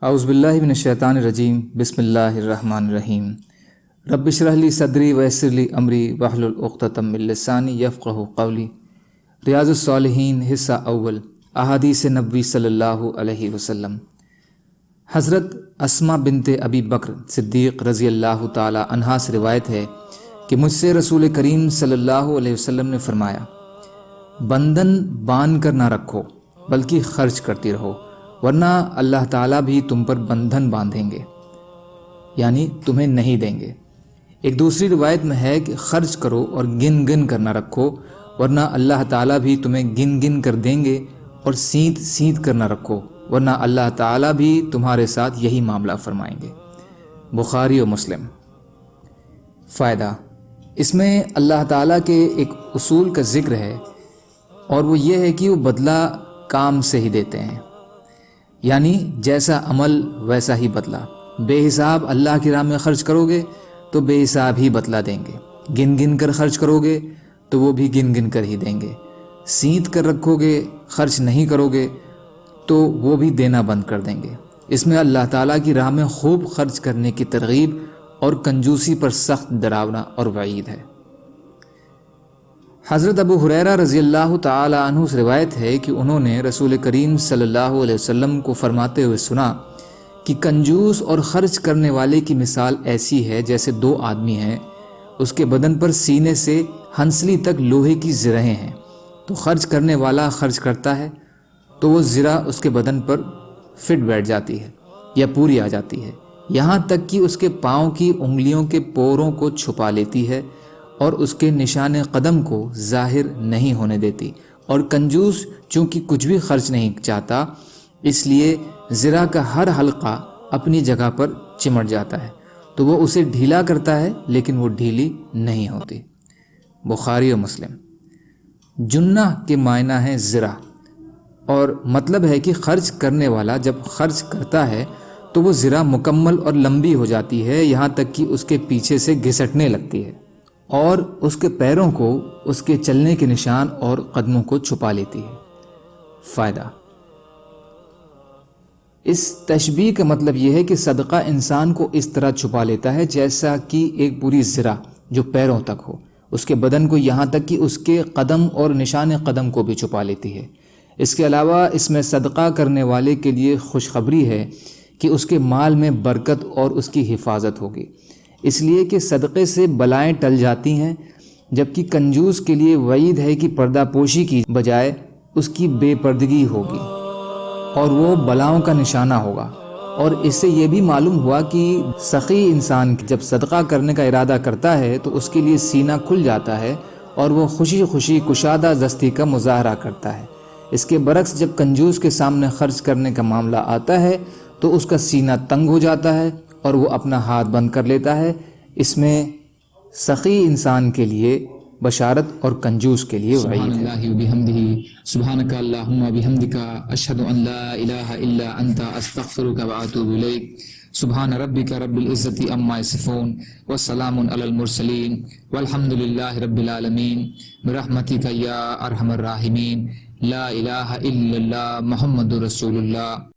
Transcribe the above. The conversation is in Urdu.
اعوذ باللہ من الشیطان الرجیم بسم اللہ الرحمن الرحیم رب اشرح لی صدری ویسر لی امری واحلل عقدۃ من لسانی یفقہوا قولی۔ ریاض الصالحین حصہ اول، احادیث نبوی صلی اللہ علیہ وسلم۔ حضرت اسماء بنت ابی بکر صدیق رضی اللہ تعالی عنہا سے روایت ہے کہ مجھ سے رسول کریم صلی اللہ علیہ وسلم نے فرمایا، بندھن باندھ کر نہ رکھو بلکہ خرچ کرتی رہو، ورنہ اللہ تعالیٰ بھی تم پر بندھن باندھیں گے، یعنی تمہیں نہیں دیں گے۔ ایک دوسری روایت میں ہے کہ خرچ کرو اور گن گن کر نہ رکھو، ورنہ اللہ تعالیٰ بھی تمہیں گن گن کر دیں گے، اور سینت سینت کر نہ رکھو، ورنہ اللہ تعالیٰ بھی تمہارے ساتھ یہی معاملہ فرمائیں گے۔ بخاری و مسلم۔ فائدہ، اس میں اللہ تعالیٰ کے ایک اصول کا ذکر ہے، اور وہ یہ ہے کہ وہ بدلہ کام سے ہی دیتے ہیں، یعنی جیسا عمل ویسا ہی بدلہ۔ بے حساب اللہ کی راہ میں خرچ کرو گے تو بے حساب ہی بدلہ دیں گے، گن گن کر خرچ کرو گے تو وہ بھی گن گن کر ہی دیں گے، سینت کر رکھو گے، خرچ نہیں کرو گے تو وہ بھی دینا بند کر دیں گے۔ اس میں اللہ تعالیٰ کی راہ میں خوب خرچ کرنے کی ترغیب اور کنجوسی پر سخت ڈراونا اور وعید ہے۔ حضرت ابو ہریرہ رضی اللہ تعالی عنہ سے روایت ہے کہ انہوں نے رسول کریم صلی اللہ علیہ وسلم کو فرماتے ہوئے سنا کہ کنجوس اور خرچ کرنے والے کی مثال ایسی ہے جیسے دو آدمی ہیں، اس کے بدن پر سینے سے ہنسلی تک لوہے کی زرہیں ہیں، تو خرچ کرنے والا خرچ کرتا ہے تو وہ زرہ اس کے بدن پر فٹ بیٹھ جاتی ہے یا پوری آ جاتی ہے، یہاں تک کہ اس کے پاؤں کی انگلیوں کے پوروں کو چھپا لیتی ہے اور اس کے نشان قدم کو ظاہر نہیں ہونے دیتی۔ اور کنجوس چونکہ کچھ بھی خرچ نہیں چاہتا، اس لیے زرہ کا ہر حلقہ اپنی جگہ پر چمٹ جاتا ہے، تو وہ اسے ڈھیلا کرتا ہے لیکن وہ ڈھیلی نہیں ہوتی۔ بخاری و مسلم۔ جنہ کے معنی ہے زرہ، اور مطلب ہے کہ خرچ کرنے والا جب خرچ کرتا ہے تو وہ زرہ مکمل اور لمبی ہو جاتی ہے، یہاں تک کہ اس کے پیچھے سے گھسٹنے لگتی ہے اور اس کے پیروں کو اس کے چلنے کے نشان اور قدموں کو چھپا لیتی ہے۔ فائدہ، اس تشبیہ کا مطلب یہ ہے کہ صدقہ انسان کو اس طرح چھپا لیتا ہے جیسا کہ ایک پوری زرہ جو پیروں تک ہو، اس کے بدن کو یہاں تک کہ اس کے قدم اور نشان قدم کو بھی چھپا لیتی ہے۔ اس کے علاوہ اس میں صدقہ کرنے والے کے لیے خوشخبری ہے کہ اس کے مال میں برکت اور اس کی حفاظت ہوگی، اس لیے کہ صدقے سے بلائیں ٹل جاتی ہیں، جبکہ کنجوس کے لیے وعید ہے کہ پردہ پوشی کی بجائے اس کی بے پردگی ہوگی اور وہ بلاؤں کا نشانہ ہوگا۔ اور اس سے یہ بھی معلوم ہوا کہ سخی انسان جب صدقہ کرنے کا ارادہ کرتا ہے تو اس کے لیے سینہ کھل جاتا ہے اور وہ خوشی خوشی کشادہ دستی کا مظاہرہ کرتا ہے۔ اس کے برعکس جب کنجوس کے سامنے خرچ کرنے کا معاملہ آتا ہے تو اس کا سینہ تنگ ہو جاتا ہے اور وہ اپنا ہاتھ بند کر لیتا ہے۔ اس میں سخی انسان کے لیے بشارت اور کنجوس کے لیے وعید ہے۔ سبحان اللہ و بحمدہ، سبحانک اللہم و بحمدک، اشہد ان لا الہ الا انت، استغفرک و اتوب الیک۔ سبحان ربک رب العزت عما یصفون وسلام علی المرسلین والحمد للہ رب العالمین، برحمتک یا ارحم الراحمین، لا الہ الا اللہ محمد رسول اللہ۔